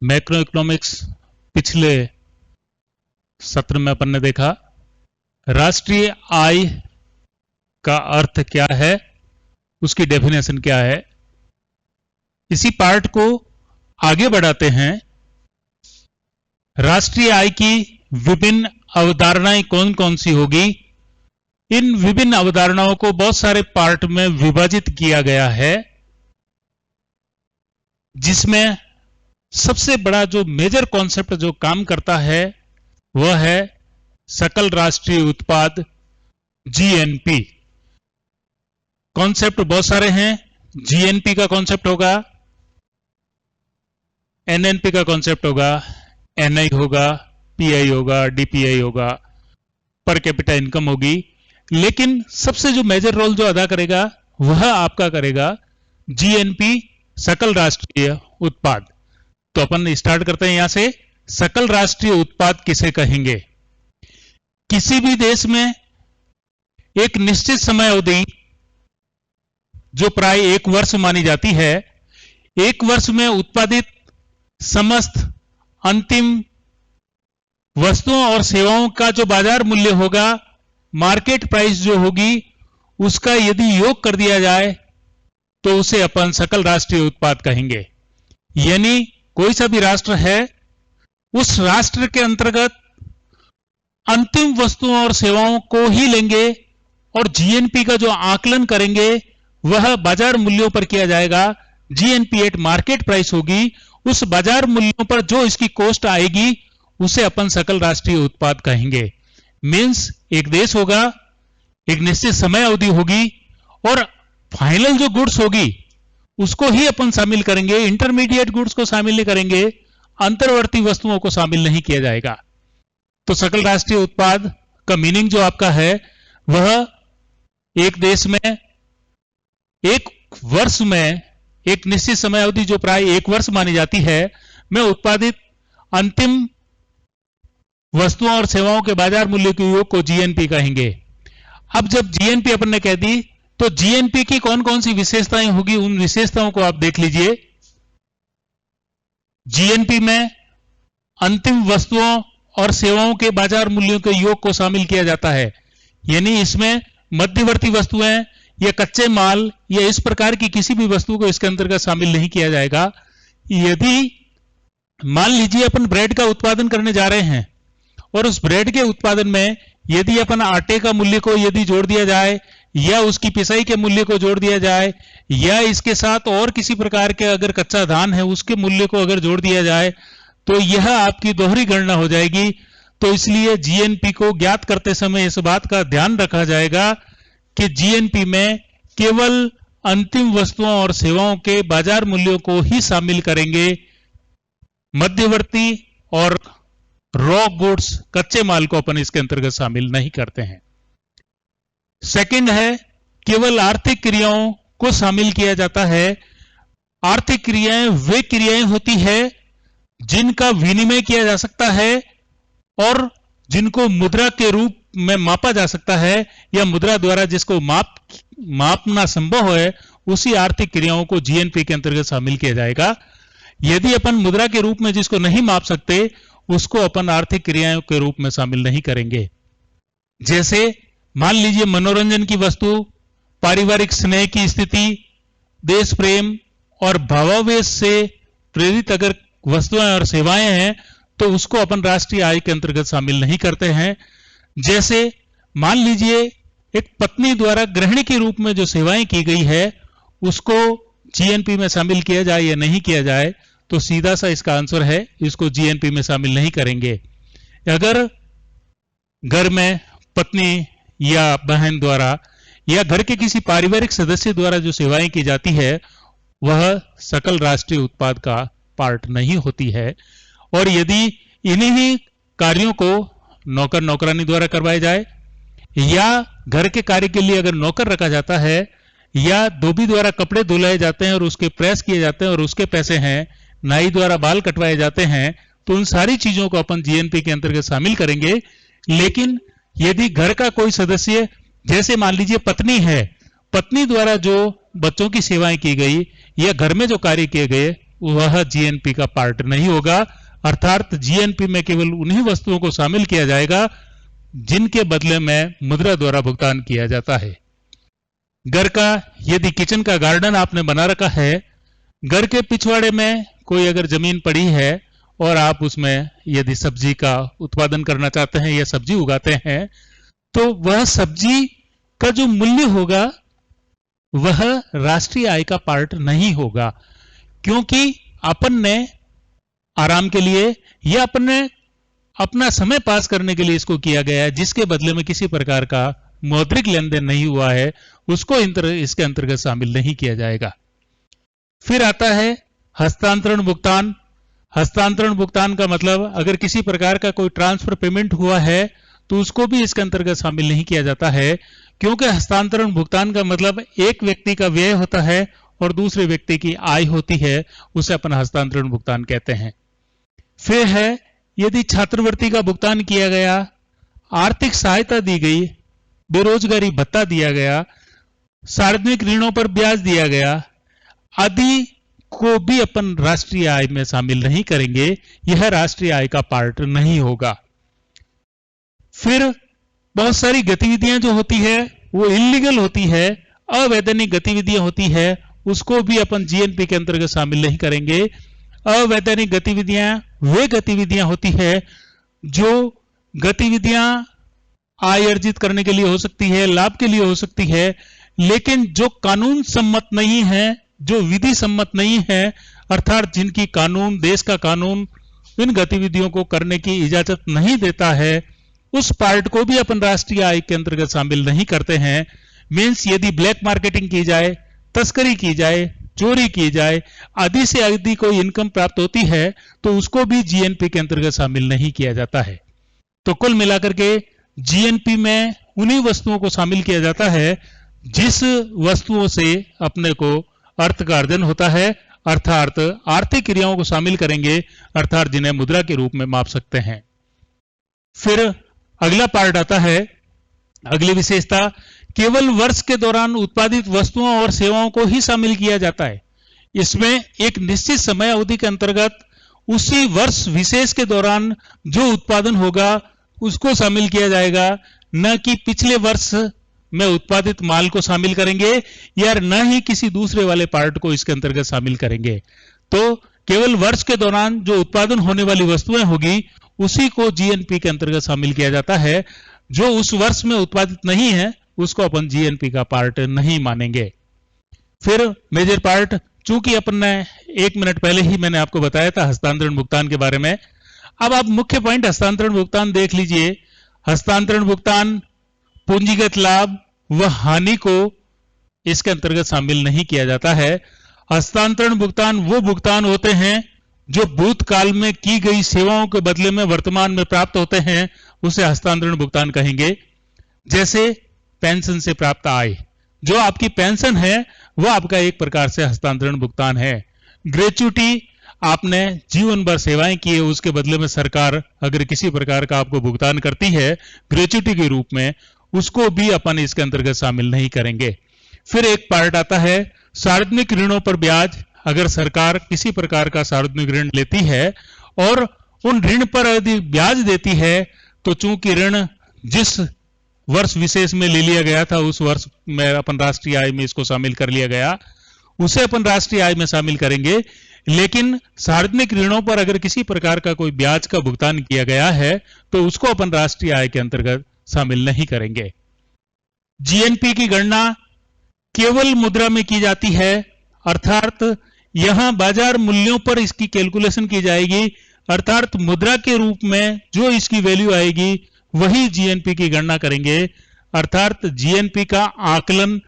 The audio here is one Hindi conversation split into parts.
मैक्रो इकोनॉमिक्स पिछले सत्र में अपन ने देखा राष्ट्रीय आय का अर्थ क्या है, उसकी डेफिनेशन क्या है। इसी पार्ट को आगे बढ़ाते हैं। राष्ट्रीय आय की विभिन्न अवधारणाएं कौन कौन सी होगी, इन विभिन्न अवधारणाओं को बहुत सारे पार्ट में विभाजित किया गया है, जिसमें सबसे बड़ा जो मेजर कॉन्सेप्ट जो काम करता है वह है सकल राष्ट्रीय उत्पाद, जीएनपी। कॉन्सेप्ट बहुत सारे हैं। जीएनपी का कॉन्सेप्ट होगा, एनएनपी का कॉन्सेप्ट होगा, एनआई होगा, पीआई होगा, डीपीआई होगा, पर कैपिटा इनकम होगी। लेकिन सबसे जो मेजर रोल जो अदा करेगा वह आपका करेगा जीएनपी, सकल राष्ट्रीय उत्पाद। तो अपन स्टार्ट करते हैं यहां से। सकल राष्ट्रीय उत्पाद किसे कहेंगे? किसी भी देश में एक निश्चित समय अवधि जो प्राय 1 वर्ष मानी जाती है, 1 वर्ष में उत्पादित समस्त अंतिम वस्तुओं और सेवाओं का जो बाजार मूल्य होगा, मार्केट प्राइस जो होगी, उसका यदि योग कर दिया जाए तो उसे अपन सकल राष्ट्रीय उत्पाद कहेंगे। यानी कोई सा भी राष्ट्र है, उस राष्ट्र के अंतर्गत अंतिम वस्तुओं और सेवाओं को ही लेंगे और जीएनपी का जो आकलन करेंगे वह बाजार मूल्यों पर किया जाएगा। जीएनपी एट मार्केट प्राइस होगी। उस बाजार मूल्यों पर जो इसकी कॉस्ट आएगी उसे अपन सकल राष्ट्रीय उत्पाद कहेंगे। मींस एक देश होगा, एक निश्चित समय अवधि होगी और फाइनल जो गुड्स होगी उसको ही अपन शामिल करेंगे। इंटरमीडिएट गुड्स को शामिल नहीं करेंगे, अंतर्वर्ती वस्तुओं को शामिल नहीं किया जाएगा। तो सकल राष्ट्रीय उत्पाद का मीनिंग जो आपका है वह एक देश में 1 वर्ष में एक निश्चित समय अवधि जो प्राय 1 वर्ष मानी जाती है में उत्पादित अंतिम वस्तुओं और सेवाओं के बाजार मूल्य के योग को जीएनपी कहेंगे। अब जब जीएनपी अपन ने कह दी तो जीएनपी की कौन कौन सी विशेषताएं होगी, उन विशेषताओं को आप देख लीजिए। जीएनपी में अंतिम वस्तुओं और सेवाओं के बाजार मूल्यों के योग को शामिल किया जाता है। यानी इसमें मध्यवर्ती वस्तुएं या कच्चे माल या इस प्रकार की किसी भी वस्तु को इसके अंतर्गत शामिल नहीं किया जाएगा। यदि मान लीजिए अपन ब्रेड का उत्पादन करने जा रहे हैं और उस ब्रेड के उत्पादन में यदि अपन आटे का मूल्य को यदि जोड़ दिया जाए या उसकी पिसाई के मूल्य को जोड़ दिया जाए या इसके साथ और किसी प्रकार के अगर कच्चा धान है उसके मूल्य को अगर जोड़ दिया जाए तो यह आपकी दोहरी गणना हो जाएगी। तो इसलिए जीएनपी को ज्ञात करते समय इस बात का ध्यान रखा जाएगा कि जीएनपी में केवल अंतिम वस्तुओं और सेवाओं के बाजार मूल्यों को ही शामिल करेंगे। मध्यवर्ती और रॉ गुड्स, कच्चे माल को अपन इसके अंतर्गत शामिल नहीं करते हैं। सेकंड है, केवल आर्थिक क्रियाओं को शामिल किया जाता है। आर्थिक क्रियाएं वे क्रियाएं होती है जिनका विनिमय किया जा सकता है और जिनको मुद्रा के रूप में मापा जा सकता है या मुद्रा द्वारा जिसको मापना संभव है, उसी आर्थिक क्रियाओं को जीएनपी के अंतर्गत शामिल किया जाएगा। यदि अपन मुद्रा के रूप में जिसको नहीं माप सकते उसको अपन आर्थिक क्रियाओं के रूप में शामिल नहीं करेंगे। जैसे मान लीजिए मनोरंजन की वस्तु, पारिवारिक स्नेह की स्थिति, देश प्रेम और भावावेश से प्रेरित अगर वस्तुएं और सेवाएं हैं तो उसको अपन राष्ट्रीय आय के अंतर्गत शामिल नहीं करते हैं। जैसे मान लीजिए एक पत्नी द्वारा गृहिणी के रूप में जो सेवाएं की गई है उसको जीएनपी में शामिल किया जाए या नहीं किया जाए, तो सीधा सा इसका आंसर है इसको जीएनपी में शामिल नहीं करेंगे। अगर घर में पत्नी या बहन द्वारा या घर के किसी पारिवारिक सदस्य द्वारा जो सेवाएं की जाती है वह सकल राष्ट्रीय उत्पाद का पार्ट नहीं होती है। और यदि इन्हीं कार्यों को नौकर नौकरानी द्वारा करवाए जाए या घर के कार्य के लिए अगर नौकर रखा जाता है या धोबी द्वारा कपड़े धुलाए जाते हैं और उसके प्रेस किए जाते हैं और उसके पैसे हैं, नाई द्वारा बाल कटवाए जाते हैं, तो उन सारी चीजों को अपन जीएनपी के अंतर्गत शामिल करेंगे। लेकिन यदि घर का कोई सदस्य, जैसे मान लीजिए पत्नी है, पत्नी द्वारा जो बच्चों की सेवाएं की गई या घर में जो कार्य किए गए वह जीएनपी का पार्ट नहीं होगा। अर्थात जीएनपी में केवल उन्हीं वस्तुओं को शामिल किया जाएगा जिनके बदले में मुद्रा द्वारा भुगतान किया जाता है। घर का यदि किचन का गार्डन आपने बना रखा है, घर के पिछवाड़े में कोई अगर जमीन पड़ी है और आप उसमें यदि सब्जी का उत्पादन करना चाहते हैं या सब्जी उगाते हैं, तो वह सब्जी का जो मूल्य होगा वह राष्ट्रीय आय का पार्ट नहीं होगा, क्योंकि अपन ने आराम के लिए या अपन ने अपना समय पास करने के लिए इसको किया गया है, जिसके बदले में किसी प्रकार का मौद्रिक लेन देन नहीं हुआ है, उसको इसके अंतर्गत शामिल नहीं किया जाएगा। फिर आता है हस्तांतरण भुगतान। हस्तांतरण भुगतान का मतलब अगर किसी प्रकार का कोई ट्रांसफर पेमेंट हुआ है तो उसको भी इसके अंतर्गत शामिल नहीं किया जाता है, क्योंकि हस्तांतरण भुगतान का मतलब एक व्यक्ति का व्यय होता है और दूसरे व्यक्ति की आय होती है, उसे अपन हस्तांतरण भुगतान कहते हैं। फिर है यदि छात्रवृत्ति का भुगतान किया गया, आर्थिक सहायता दी गई, बेरोजगारी भत्ता दिया गया, सार्वजनिक ऋणों पर ब्याज दिया गया आदि को भी अपन राष्ट्रीय आय में शामिल नहीं करेंगे, यह राष्ट्रीय आय का पार्ट नहीं होगा। फिर बहुत सारी गतिविधियां जो होती है वो इलीगल होती है, अवैधानिक गतिविधियां होती है, उसको भी अपन जीएनपी के अंतर्गत शामिल नहीं करेंगे। अवैधानिक गतिविधियां वे गतिविधियां होती है जो गतिविधियां आय अर्जित करने के लिए हो सकती है, लाभ के लिए हो सकती है, लेकिन जो कानून सम्मत नहीं है, जो विधि सम्मत नहीं है, अर्थात जिनकी कानून, देश का कानून इन गतिविधियों को करने की इजाजत नहीं देता है, उस पार्ट को भी अपन राष्ट्रीय आय के अंतर्गत शामिल नहीं करते हैं। मीन्स यदि ब्लैक मार्केटिंग की जाए, तस्करी की जाए, चोरी की जाए, आदि से आदि कोई इनकम प्राप्त होती है तो उसको भी जीएनपी के अंतर्गत शामिल नहीं किया जाता है। तो कुल मिलाकर के जीएनपी में उन्हीं वस्तुओं को शामिल किया जाता है जिस वस्तुओं से अपने को अर्थ का अर्जन होता है, अर्थात आर्थिक क्रियाओं को शामिल करेंगे, अर्थात जिन्हें मुद्रा के रूप में माप सकते हैं। फिर अगला पार्ट आता है, अगली विशेषता, केवल वर्ष के दौरान उत्पादित वस्तुओं और सेवाओं को ही शामिल किया जाता है। इसमें एक निश्चित समय अवधि के अंतर्गत उसी वर्ष विशेष के दौरान जो उत्पादन होगा उसको शामिल किया जाएगा, न कि पिछले वर्ष में उत्पादित माल को शामिल करेंगे या न ही किसी दूसरे वाले पार्ट को इसके अंतर्गत शामिल करेंगे। तो केवल वर्ष के दौरान जो उत्पादन होने वाली वस्तुएं होगी उसी को जीएनपी के अंतर्गत शामिल किया जाता है। जो उस वर्ष में उत्पादित नहीं है उसको अपन जीएनपी का पार्ट नहीं मानेंगे। फिर मेजर पार्ट, चूंकि अपन ने 1 मिनट पहले ही मैंने आपको बताया था हस्तांतरण भुगतान के बारे में। अब आप मुख्य पॉइंट हस्तांतरण भुगतान देख लीजिए। हस्तांतरण भुगतान पूंजीगत लाभ व हानि को इसके अंतर्गत शामिल नहीं किया जाता है। हस्तांतरण भुगतान वो भुगतान होते हैं जो भूतकाल में की गई सेवाओं के बदले में वर्तमान में प्राप्त होते हैं, उसे हस्तांतरण भुगतान कहेंगे। जैसे पेंशन से प्राप्त आय, जो आपकी पेंशन है वह आपका एक प्रकार से हस्तांतरण भुगतान है। ग्रेच्युटी, आपने जीवन भर सेवाएं की है, उसके बदले में सरकार अगर किसी प्रकार का आपको भुगतान करती है ग्रेच्युटी के रूप में, उसको भी अपन इसके अंतर्गत शामिल नहीं करेंगे। फिर एक पार्ट आता है सार्वजनिक ऋणों पर ब्याज। अगर सरकार किसी प्रकार का सार्वजनिक ऋण लेती है और उन ऋण पर यदि ब्याज देती है तो चूंकि ऋण जिस वर्ष विशेष में ले लिया गया था उस वर्ष में अपन राष्ट्रीय आय में इसको शामिल कर लिया गया, उसे अपन राष्ट्रीय आय में शामिल करेंगे। लेकिन सार्वजनिक ऋणों पर अगर किसी प्रकार का कोई ब्याज का भुगतान किया गया है तो उसको अपन राष्ट्रीय आय के अंतर्गत शामिल नहीं करेंगे। जीएनपी की गणना केवल मुद्रा में की जाती है, अर्थात यहां बाजार मूल्यों पर इसकी कैलकुलेशन की जाएगी, अर्थात मुद्रा के रूप में जो इसकी वैल्यू आएगी वही जीएनपी की गणना करेंगे। अर्थात जीएनपी का आकलन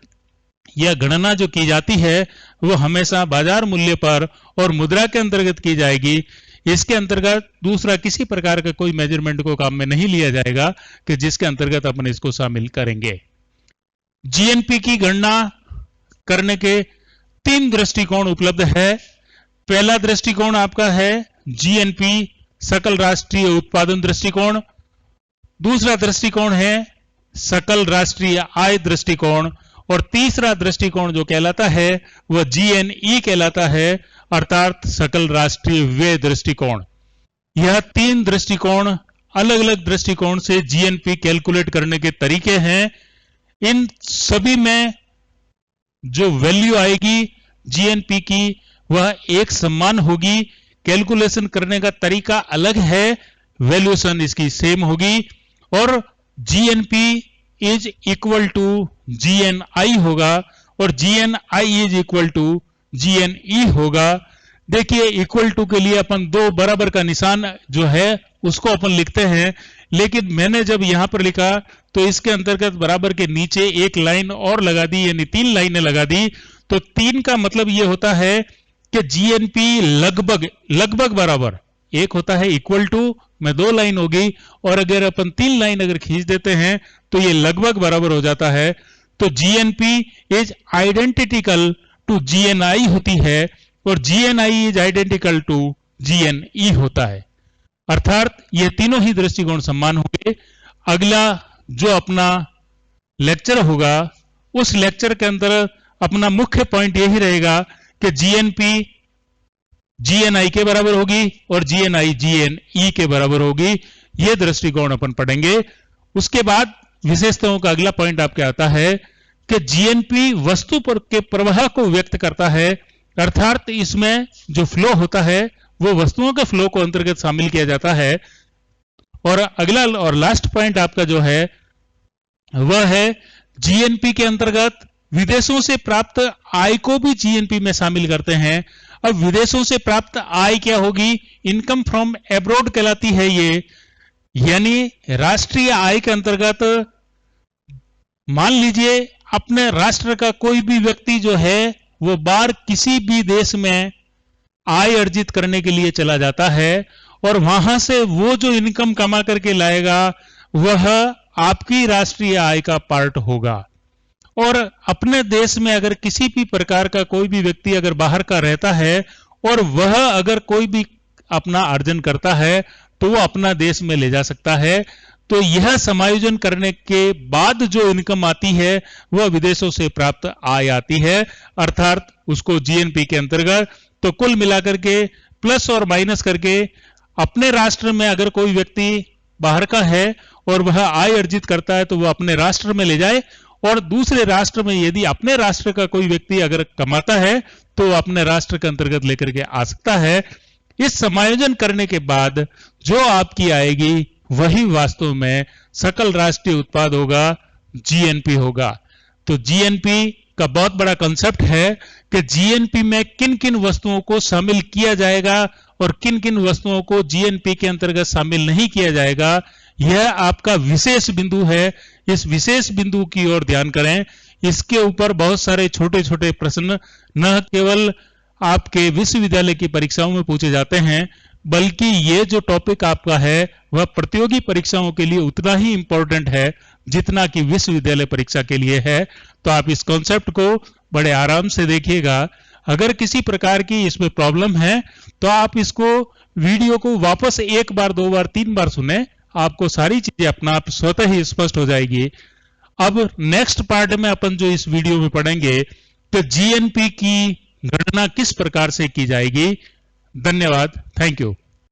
या गणना जो की जाती है वो हमेशा बाजार मूल्य पर और मुद्रा के अंतर्गत की जाएगी। इसके अंतर्गत दूसरा किसी प्रकार का कोई मेजरमेंट को काम में नहीं लिया जाएगा कि जिसके अंतर्गत अपन इसको शामिल करेंगे। जीएनपी की गणना करने के 3 दृष्टिकोण उपलब्ध है। पहला दृष्टिकोण आपका है जीएनपी सकल राष्ट्रीय उत्पादन दृष्टिकोण, दूसरा दृष्टिकोण है सकल राष्ट्रीय आय दृष्टिकोण, और तीसरा दृष्टिकोण जो कहलाता है वह GNE कहलाता है, अर्थात सकल राष्ट्रीय व्यय दृष्टिकोण। यह तीन दृष्टिकोण अलग अलग दृष्टिकोण से GNP कैलकुलेट करने के तरीके हैं। इन सभी में जो वैल्यू आएगी GNP की वह एक समान होगी। कैलकुलेशन करने का तरीका अलग है, वैल्यूएशन इसकी सेम होगी। और GNP is equal to GNI होगा और GNI is equal to GNE होगा। देखिए इक्वल टू के लिए अपन दो बराबर का निशान जो है उसको अपन लिखते हैं, लेकिन मैंने जब यहां पर लिखा तो इसके अंतर्गत बराबर के नीचे एक लाइन और लगा दी, यानी 3 लाइनें लगा दी। तो 3 का मतलब यह होता है कि GNP लगभग बराबर, एक होता है इक्वल टू में 2 लाइन होगी, और अगर अपन 3 लाइन अगर खींच देते हैं तो ये लगभग बराबर हो जाता है। तो GNP is identical to GNI होती है और GNI is identical to GNE होता है। अर्थात ये तीनों ही दृष्टिकोण समान होंगे। अगला जो अपना लेक्चर होगा उस लेक्चर के अंदर अपना मुख्य पॉइंट यही रहेगा कि GNP GNI के बराबर होगी और GNI GNE के बराबर होगी। ये दृष्टिकोण अपन पढ़ेंगे। उसके बाद विशेषताओं का अगला पॉइंट आपके आता है कि GNP वस्तु पर के प्रवाह को व्यक्त करता है, अर्थात इसमें जो फ्लो होता है वो वस्तुओं के फ्लो को अंतर्गत शामिल किया जाता है। और अगला और लास्ट पॉइंट आपका जो है वह है GNP के अंतर्गत विदेशों से प्राप्त आय को भी GNP में शामिल करते हैं। अब विदेशों से प्राप्त आय क्या होगी? इनकम फ्रॉम एब्रोड कहलाती है ये, यानी राष्ट्रीय आय के अंतर्गत मान लीजिए अपने राष्ट्र का कोई भी व्यक्ति जो है वो बाहर किसी भी देश में आय अर्जित करने के लिए चला जाता है और वहां से वो जो इनकम कमा करके लाएगा वह आपकी राष्ट्रीय आय का पार्ट होगा। और अपने देश में अगर किसी भी प्रकार का कोई भी व्यक्ति अगर बाहर का रहता है और वह अगर कोई भी अपना अर्जन करता है तो वह अपना देश में ले जा सकता है। तो यह समायोजन करने के बाद जो इनकम आती है वह विदेशों से प्राप्त आय आती है, अर्थात उसको GNP के अंतर्गत तो कुल मिलाकर के प्लस और माइनस करके अपने राष्ट्र में अगर कोई व्यक्ति बाहर का है और वह आय अर्जित करता है तो वह अपने राष्ट्र में ले जाए, और दूसरे राष्ट्र में यदि अपने राष्ट्र का कोई व्यक्ति अगर कमाता है तो वह अपने राष्ट्र के अंतर्गत लेकर के आ सकता है। इस समायोजन करने के बाद जो आपकी आएगी वही वास्तव में सकल राष्ट्रीय उत्पाद होगा, GNP होगा। तो GNP का बहुत बड़ा कंसेप्ट है कि GNP में किन किन वस्तुओं को शामिल किया जाएगा और किन किन वस्तुओं को GNP के अंतर्गत शामिल नहीं किया जाएगा। यह आपका विशेष बिंदु है, इस विशेष बिंदु की ओर ध्यान करें। इसके ऊपर बहुत सारे छोटे छोटे प्रश्न न केवल आपके विश्वविद्यालय की परीक्षाओं में पूछे जाते हैं, बल्कि ये जो टॉपिक आपका है वह प्रतियोगी परीक्षाओं के लिए उतना ही इंपॉर्टेंट है जितना कि विश्वविद्यालय परीक्षा के लिए है। तो आप इस कॉन्सेप्ट को बड़े आराम से देखिएगा। अगर किसी प्रकार की इसमें प्रॉब्लम है तो आप इसको वीडियो को वापस 1 बार 2 बार 3 बार सुने, आपको सारी चीजें अपना आप स्वतः ही स्पष्ट हो जाएगी। अब नेक्स्ट पार्ट में अपन जो इस वीडियो में पढ़ेंगे तो GNP की गणना किस प्रकार से की जाएगी। धन्यवाद, थैंक यू।